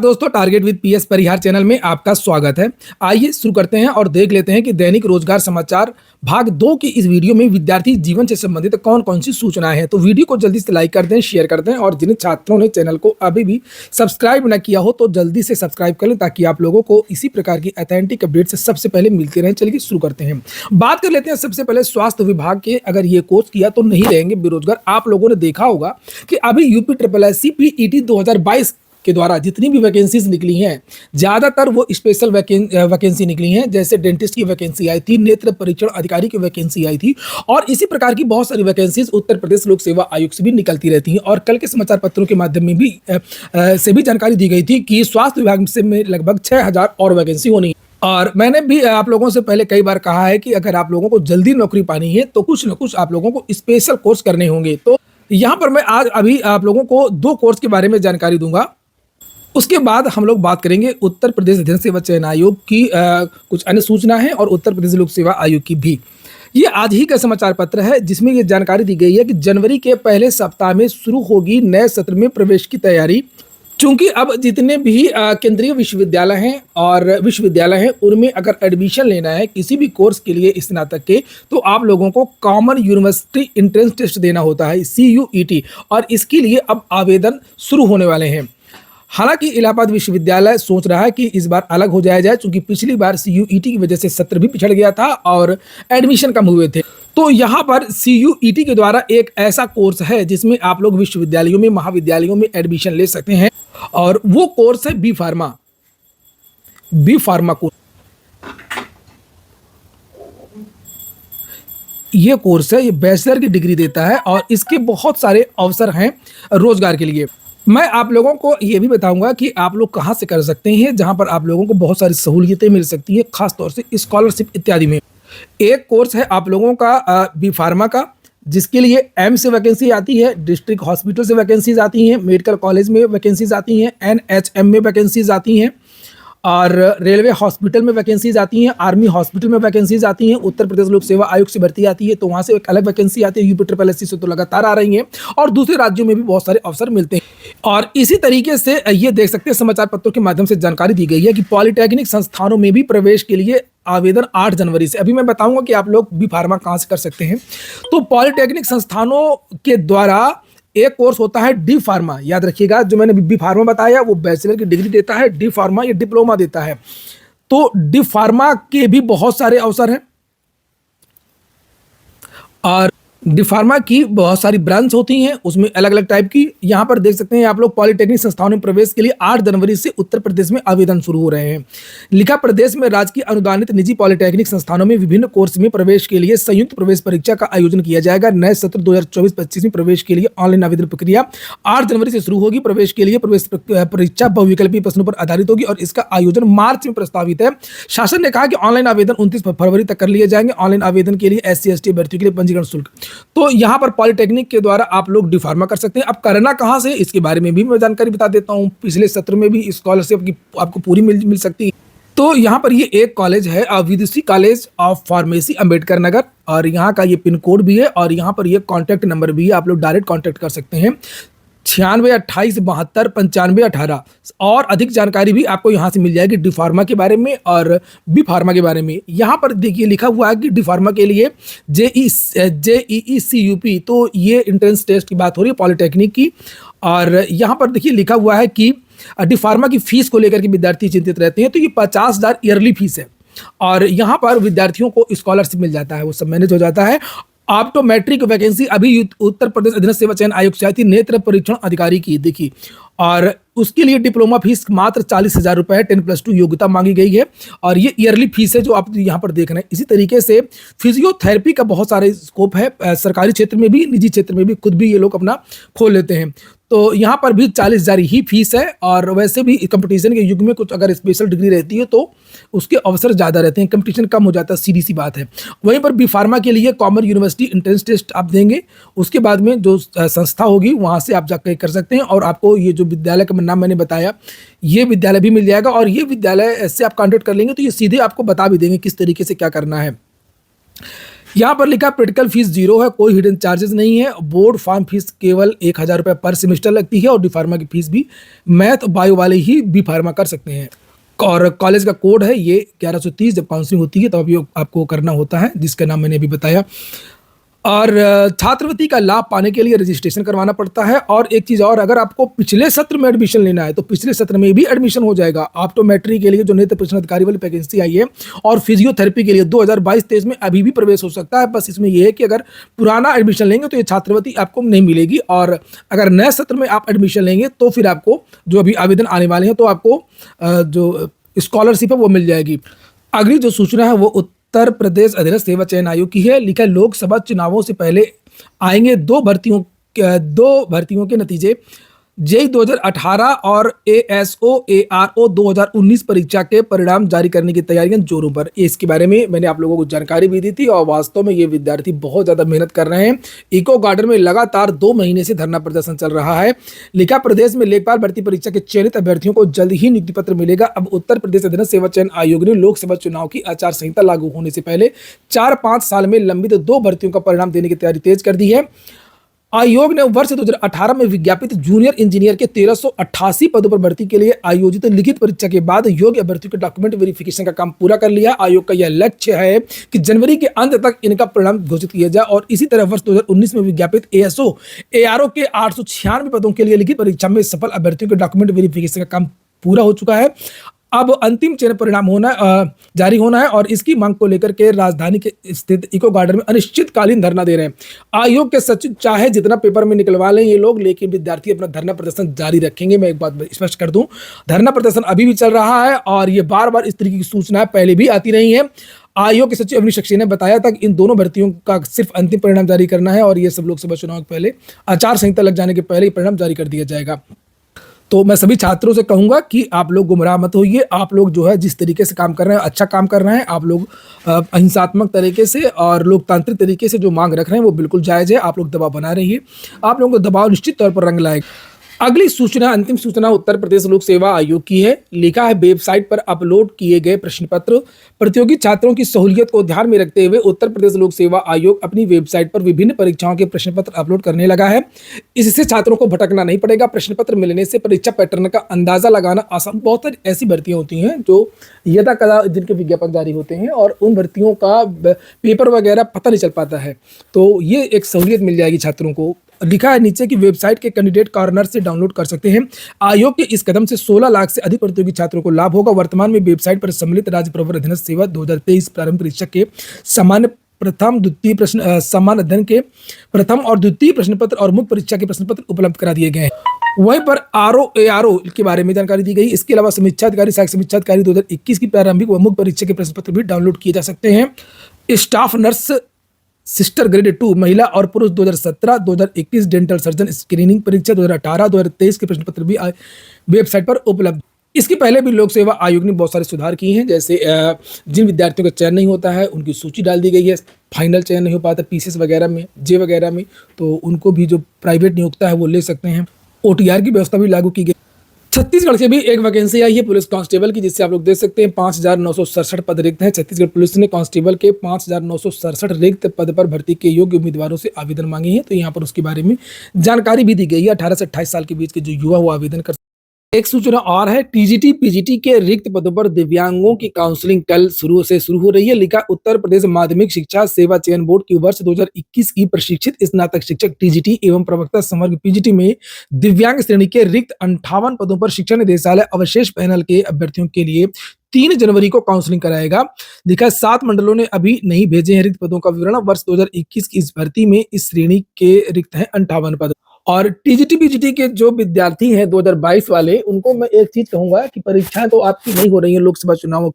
दोस्तों, target with PS Parihar channel में आपका स्वागत है। आइए शुरू करते हैं और देख लेते हैं कि दैनिक रोजगार समाचार भाग 2 की इस वीडियो में विद्यार्थी जीवन से संबंधित कौन कौन सी सूचनाएं हैं। तो वीडियो को जल्दी से लाइक कर दें, शेयर कर दें और जिन छात्रों ने चैनल को अभी भी सब्सक्राइब न किया हो तो जल्दी से सब्सक्राइब कर लें ताकि आप लोगों को इसी प्रकार की ऑथेंटिक अपडेट से सबसे पहले मिलते रहें। चलिए शुरू करते हैं। बात कर लेते हैं सबसे पहले स्वास्थ्य विभाग के। अगर ये कोर्स किया तो नहीं रहेंगे बेरोजगार। आप लोगों ने देखा होगा कि अभी यूपी SSSC PET 2022 के द्वारा जितनी भी वैकेंसीज निकली हैं, ज़्यादातर वो स्पेशल वैकेंसी निकली हैं। जैसे डेंटिस्ट की वैकेंसी आई थी, नेत्र परीक्षण अधिकारी की वैकेंसी आई थी और इसी प्रकार की बहुत सारी वैकेंसीज उत्तर प्रदेश लोक सेवा आयोग से भी निकलती रहती हैं। और कल के समाचार पत्रों के माध्यम में भी से भी जानकारी दी गई थी कि स्वास्थ्य विभाग से में लगभग 6000 और वैकेंसी होनी है। और मैंने भी आप लोगों से पहले कई बार कहा है कि अगर आप लोगों को जल्दी नौकरी पानी है तो कुछ न कुछ आप लोगों को स्पेशल कोर्स करने होंगे। तो यहाँ पर मैं आज अभी आप लोगों को 2 कोर्स के बारे में जानकारी दूंगा। उसके बाद हम लोग बात करेंगे उत्तर प्रदेश जन सेवा चयन आयोग की कुछ अन्य सूचना है और उत्तर प्रदेश लोक सेवा आयोग की भी। ये आज ही का समाचार पत्र है जिसमें ये जानकारी दी गई है कि जनवरी के पहले सप्ताह में शुरू होगी नए सत्र में प्रवेश की तैयारी। चूंकि अब जितने भी केंद्रीय विश्वविद्यालय हैं और विश्वविद्यालय हैं उनमें अगर एडमिशन लेना है किसी भी कोर्स के लिए स्नातक के, तो आप लोगों को कॉमन यूनिवर्सिटी एंट्रेंस टेस्ट देना होता है CUET, और इसके लिए अब आवेदन शुरू होने वाले हैं। हालांकि इलाहाबाद विश्वविद्यालय सोच रहा है कि इस बार अलग हो जाया जाए, क्योंकि पिछली बार CUET की वजह से सत्र भी पिछड़ गया था और एडमिशन कम हुए थे। तो यहाँ पर CUET के द्वारा एक ऐसा कोर्स है जिसमें आप लोग विश्वविद्यालयों में, महाविद्यालयों में एडमिशन ले सकते हैं और वो कोर्स है बी फार्मा कोर्स। ये कोर्स है, ये बैचलर की डिग्री देता है और इसके बहुत सारे अवसर हैं रोजगार के लिए। मैं आप लोगों को ये भी बताऊंगा कि आप लोग कहाँ से कर सकते हैं, जहाँ पर आप लोगों को बहुत सारी सहूलियतें मिल सकती हैं, खासतौर से स्कॉलरशिप इत्यादि में। एक कोर्स है आप लोगों का बी फार्मा का, जिसके लिए एम्स से वैकेंसी आती है, डिस्ट्रिक्ट हॉस्पिटल से वैकेंसीज आती हैं, मेडिकल कॉलेज में वैकेंसीज आती हैं, NHM में वैकेंसीज आती हैं और रेलवे हॉस्पिटल में वैकेंसीज आती हैं, आर्मी हॉस्पिटल में वैकेंसीज आती हैं। उत्तर प्रदेश लोक सेवा आयोग से भर्ती आती है तो वहाँ से एक अलग वैकेंसी आती है। यूपी SSSC से तो लगातार आ रही हैं और दूसरे राज्यों में भी बहुत सारे अवसर मिलते हैं। और इसी तरीके से ये देख सकते हैं समाचार पत्रों के माध्यम से जानकारी दी गई है कि पॉलिटेक्निक संस्थानों में भी प्रवेश के लिए आवेदन 8 जनवरी से। अभी मैं बताऊंगा कि आप लोग बी फार्मा कहाँ से कर सकते हैं। तो पॉलिटेक्निक संस्थानों के द्वारा एक कोर्स होता है डी फार्मा। याद रखिएगा, जो मैंने बी फार्मा बताया वो बैचलर की डिग्री देता है, डी फार्मा ये डिप्लोमा देता है। तो डी फार्मा के भी बहुत सारे अवसर हैं और डी फार्मा की बहुत सारी ब्रांच होती हैं, उसमें अलग अलग टाइप की। यहाँ पर देख सकते हैं आप लोग पॉलिटेक्निक संस्थानों में प्रवेश के लिए 8 जनवरी से उत्तर प्रदेश में आवेदन शुरू हो रहे हैं। लिखा प्रदेश में राजकीय अनुदानित निजी पॉलिटेक्निक संस्थानों में विभिन्न कोर्स में प्रवेश के लिए संयुक्त प्रवेश परीक्षा का आयोजन किया जाएगा। नए सत्र 2024-25 में प्रवेश के लिए ऑनलाइन आवेदन प्रक्रिया 8 जनवरी से शुरू होगी। प्रवेश के लिए प्रवेश परीक्षा बहुविकल्पीय प्रश्नों पर आधारित होगी और इसका आयोजन मार्च में प्रस्तावित है। शासन ने कहा कि ऑनलाइन आवेदन 29 फरवरी तक कर लिए जाएंगे। ऑनलाइन आवेदन के लिए SC/ST अभ्यर्थियों के लिए पंजीकरण शुल्क। तो यहाँ पर पॉलिटेक्निक के द्वारा आप लोग डी फार्मा कर सकते हैं। अब करना कहाँ से, इसके बारे में भी मैं जानकारी बता देता हूँ। पिछले सत्र में भी स्कॉलरशिप की आपको पूरी मिल सकती है। तो यहाँ पर ये एक कॉलेज है विदुषी college of pharmacy Ambedkar Nagar, और यहाँ का ये पिन कोड भी है और यहाँ पर ये कॉन्टैक्ट नंबर भी है। आप लोग डायरेक्ट कॉन्टैक्ट कर सकते हैं 96 28 72 95 18। और अधिक जानकारी भी आपको यहाँ से मिल जाएगी डी फार्मा के बारे में और बी फार्मा के बारे में। यहाँ पर देखिए लिखा हुआ है कि डी फार्मा के लिए JEE CUP, तो ये एंट्रेंस टेस्ट की बात हो रही है पॉलिटेक्निक की। और यहाँ पर देखिए लिखा हुआ है कि डी फार्मा की फीस को लेकर के विद्यार्थी चिंतित रहते हैं। तो ये 50,000 ईयरली फीस है और यहाँ पर विद्यार्थियों को स्कॉलरशिप मिल जाता है, वो सब मैनेज हो जाता है। ऑप्टोमेट्रिक वैकेंसी अभी उत्तर प्रदेश अधीनस्थ सेवा चयन आयोग से आई थी, नेत्र परीक्षण अधिकारी की, देखिए। और उसके लिए डिप्लोमा फीस मात्र 40,000 रुपये है, 10+2 योग्यता मांगी गई है और ये ईयरली फीस है जो आप यहाँ पर देख रहे हैं। इसी तरीके से फिजियोथेरेपी का बहुत सारे स्कोप है, सरकारी क्षेत्र में भी, निजी क्षेत्र में भी, खुद भी ये लोग अपना खोल लेते हैं। तो यहाँ पर भी 40,000 ही फीस है और वैसे भी कंपटीशन के युग में कुछ अगर स्पेशल डिग्री रहती है तो उसके अवसर ज़्यादा रहते हैं, कंपटीशन कम हो जाता है, सीधी सी बात है। वहीं पर बी फार्मा के लिए कॉमन यूनिवर्सिटी एंट्रेंस टेस्ट आप देंगे, उसके बाद में जो संस्था होगी वहाँ से आप जाकर कर सकते हैं और आपको ये जो विद्यालय का नाम मैंने बताया ये विद्यालय भी मिल जाएगा। और ये विद्यालय से आप कॉन्टेक्ट कर लेंगे तो ये सीधे आपको बता भी देंगे किस तरीके से क्या करना है। यहाँ पर लिखा प्रैक्टिकल फीस 0 है, कोई हिडन चार्जेस नहीं है। बोर्ड फॉर्म फीस केवल 1000 रुपये पर सेमेस्टर लगती है और डी फार्मा की फीस भी मैथ बायो वाले ही बी फार्मा कर सकते हैं। और कॉलेज का कोड है ये 1130। जब काउंसलिंग होती है तब अभी आपको करना होता है, जिसका नाम मैंने अभी बताया। और छात्रवृत्ति का लाभ पाने के लिए रजिस्ट्रेशन करवाना पड़ता है। और एक चीज़ और, अगर आपको पिछले सत्र में एडमिशन लेना है तो पिछले सत्र में भी एडमिशन हो जाएगा। ऑप्टोमेट्री के लिए जो नृत्य प्रशिक्षण अधिकारी वाली वैकेंसी आई है और फिजियोथेरेपी के लिए 2022-23 में अभी भी प्रवेश हो सकता है। बस इसमें यह है कि अगर पुराना एडमिशन लेंगे तो ये छात्रवृत्ति आपको नहीं मिलेगी, और अगर नए सत्र में आप एडमिशन लेंगे तो फिर आपको जो अभी आवेदन आने वाले हैं तो आपको जो स्कॉलरशिप है वो मिल जाएगी। अगली जो सूचना है वो उत्तर प्रदेश अधीनस्थ सेवा चयन आयोग की है। लिखा है लोकसभा चुनावों से पहले आएंगे दो भर्तियों के नतीजे। जेई 2018 और एएसओ एआरओ 2019 परीक्षा के परिणाम जारी करने की तैयारियां जोरों पर। इसके बारे में मैंने आप लोगों को जानकारी भी दी थी और वास्तव में ये विद्यार्थी बहुत ज़्यादा मेहनत कर रहे हैं। इको गार्डन में लगातार 2 महीने से धरना प्रदर्शन चल रहा है। लिखा प्रदेश में लेखपाल भर्ती परीक्षा के चयनित अभ्यर्थियों को जल्द ही नियुक्ति पत्र मिलेगा। अब उत्तर प्रदेश अधीनस्थ सेवा चयन आयोग ने लोकसभा चुनाव की आचार संहिता लागू होने से पहले 4-5 साल में लंबित 2 भर्तियों का परिणाम देने की तैयारी तेज कर दी है। आयोग ने वर्ष 2018 में विज्ञापित जूनियर इंजीनियर के 1388 पदों पर भर्ती के लिए आयोजित लिखित परीक्षा के बाद योग्य अभ्यर्थियों के डॉक्यूमेंट वेरिफिकेशन का काम पूरा कर लिया। आयोग का यह लक्ष्य है कि जनवरी के अंत तक इनका परिणाम घोषित किया जाए। और इसी तरह वर्ष 2019 में विज्ञापित एएसओ एआरओ के 896 पदों के लिए लिखित परीक्षा में सफल अभ्यर्थियों के डॉक्यूमेंट वेरिफिकेशन का काम पूरा हो चुका है। अब अंतिम चयन परिणाम जारी होना है और इसकी मांग को लेकर के राजधानी के स्थित इको गार्डन में अनिश्चितकालीन धरना दे रहे हैं। आयोग के सचिव चाहे जितना पेपर में निकलवा लें ये लोग, लेकिन विद्यार्थी अपना धरना प्रदर्शन जारी रखेंगे। मैं एक बात स्पष्ट कर दूं, धरना प्रदर्शन अभी भी चल रहा है और ये बार बार इस तरीके की सूचनाएं पहले भी आती रही है। आयोग के सचिव अवनीश सक्सेना ने बताया था कि इन दोनों भर्तियों का सिर्फ अंतिम परिणाम जारी करना है और ये सब लोकसभा चुनाव के पहले आचार संहिता लग जाने के पहले परिणाम जारी कर दिया जाएगा। तो मैं सभी छात्रों से कहूंगा कि आप लोग गुमराह मत होइए। आप लोग जो है जिस तरीके से काम कर रहे हैं, अच्छा काम कर रहे हैं। आप लोग अहिंसात्मक तरीके से और लोकतांत्रिक तरीके से जो मांग रख रहे हैं वो बिल्कुल जायज़ है। आप लोग दबाव बना रहिए, आप लोगों को दबाव निश्चित तौर पर रंग लाएगा। अगली सूचना, अंतिम सूचना उत्तर प्रदेश लोक सेवा आयोग की है। लिखा है वेबसाइट पर अपलोड किए गए प्रश्न पत्र। प्रतियोगी छात्रों की सहूलियत को ध्यान में रखते हुए उत्तर प्रदेश लोक सेवा आयोग अपनी वेबसाइट पर विभिन्न परीक्षाओं के प्रश्न पत्र अपलोड करने लगा है। इससे छात्रों को भटकना नहीं पड़ेगा। प्रश्न पत्र मिलने से परीक्षा पैटर्न का अंदाजा लगाना आसान। बहुत सारी ऐसी भर्तियां होती हैं जो यदा कदा जिनके विज्ञापन जारी होते हैं और उन भर्तियों का पेपर वगैरह पता नहीं चल पाता है, तो ये एक सहूलियत मिल जाएगी छात्रों को। लिखा है नीचे की वेबसाइट के कैंडिडेट कॉर्नर से डाउनलोड कर सकते हैं। आयोग के इस कदम से 16 लाख से अधिक प्रतियोगी छात्रों को लाभ होगा। वर्तमान में वेबसाइट पर सम्मिलित राज्य प्रवर अधीनस्थ सेवा 2023 प्रारंभिक परीक्षा के सामान्य प्रथम द्वितीय प्रश्न समान अध्ययन के प्रथम और द्वितीय प्रश्न पत्र और मुख्य परीक्षा के प्रश्न पत्र उपलब्ध करा दिए गए हैं। वहीं पर आरओ एआरओ के बारे में जानकारी दी गई। इसके अलावा समीक्षा अधिकारी सहायक समीक्षा अधिकारी 2021 की प्रारंभिक व मुख्य परीक्षा के प्रश्न पत्र भी डाउनलोड किए जा सकते हैं। स्टाफ नर्स सिस्टर ग्रेड 2 महिला और पुरुष 2017, 2021 डेंटल सर्जन स्क्रीनिंग परीक्षा 2018, 2023 के प्रश्न पत्र भी वेबसाइट पर उपलब्ध। इसके पहले भी लोक सेवा आयोग ने बहुत सारे सुधार किए हैं, जैसे जिन विद्यार्थियों का चयन नहीं होता है उनकी सूची डाल दी गई है। फाइनल चयन नहीं हो पाता पीसीएस वगैरह में, जे वगैरह में, तो उनको भी जो प्राइवेट नियोक्ता है वो ले सकते हैं। ओटीआर की व्यवस्था भी लागू की गई। छत्तीसगढ़ से भी एक वैकेंसी आई है पुलिस कांस्टेबल की, जिससे आप लोग देख सकते हैं 5967 पद रिक्त हैं। छत्तीसगढ़ पुलिस ने कांस्टेबल के 5967 रिक्त पद पर भर्ती के योग्य उम्मीदवारों से आवेदन मांगे हैं। तो यहाँ पर उसके बारे में जानकारी भी दी गई है। 18 से 28 साल के बीच के जो युवा वो आवेदन कर। एक सूचना और है, टीजीटी पीजीटी के रिक्त पदों पर दिव्यांगों की काउंसलिंग कल शुरू हो रही है। लिखा उत्तर प्रदेश माध्यमिक शिक्षा सेवा चयन बोर्ड की वर्ष 2021 की प्रशिक्षित स्नातक शिक्षक टीजीटी एवं प्रवक्ता संवर्ग पीजीटी में दिव्यांग श्रेणी के रिक्त 58 पदों पर शिक्षा निदेशालय अवशेष पैनल के अभ्यर्थियों के लिए 3 जनवरी को काउंसलिंग कराएगा। लिखा 7 मंडलों ने अभी नहीं भेजे हैं रिक्त पदों का विवरण। वर्ष 2021 की इस भर्ती में इस श्रेणी के रिक्त हैं 58 पद। और टीजीटी पीजीटी के जो विद्यार्थी हैं 2022 वाले, उनको मैं एक चीज कहूंगा कि परीक्षाएं तो आपकी नहीं हो रही है लोकसभा चुनाव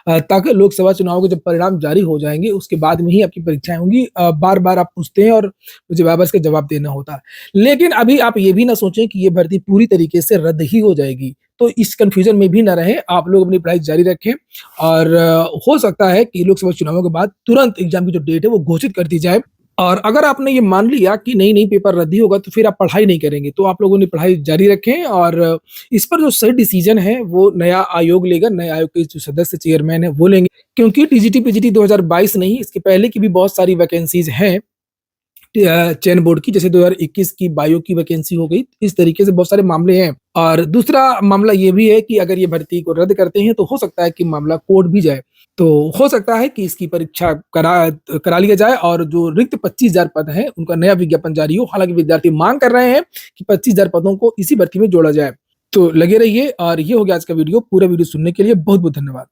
तक। लोकसभा चुनाव के जब परिणाम जारी हो जाएंगे उसके बाद में ही आपकी परीक्षाएं होंगी। बार बार आप पूछते हैं और मुझे वापस के जवाब देना होता है, लेकिन अभी आप ये भी ना सोचें कि ये भर्ती पूरी तरीके से रद्द ही हो जाएगी। तो इस कंफ्यूजन में भी ना रहें, आप लोग अपनी पढ़ाई जारी रखें और हो सकता है कि लोकसभा चुनावों के बाद तुरंत एग्जाम की जो डेट है वो घोषित कर दी जाए। और अगर आपने ये मान लिया कि नहीं-नहीं पेपर रद्द ही होगा तो फिर आप पढ़ाई नहीं करेंगे, तो आप लोगों ने पढ़ाई जारी रखें और इस पर जो सही डिसीज़न है वो नया आयोग लेगा, नए आयोग के जो सदस्य चेयरमैन हैं वो लेंगे। क्योंकि टीजीटी-पीजीटी 2022 नहीं, इसके पहले की भी बहुत सारी वैकेंसीज़ हैं चयन बोर्ड की, जैसे 2021 की बायो की वैकेंसी हो गई, इस तरीके से बहुत सारे मामले हैं। और दूसरा मामला ये भी है कि अगर ये भर्ती को रद्द करते हैं तो हो सकता है कि मामला कोर्ट भी जाए। तो हो सकता है कि इसकी परीक्षा करा लिया जाए और जो रिक्त 25,000 पद हैं, उनका नया विज्ञापन जारी हो। हालाँकि विद्यार्थी माँग कर रहे हैं कि 25,000 पदों को इसी भर्ती में जोड़ा जाए। तो लगे रहिए और ये हो गया आज का वीडियो। पूरा वीडियो सुनने के लिए बहुत-बहुत धन्यवाद।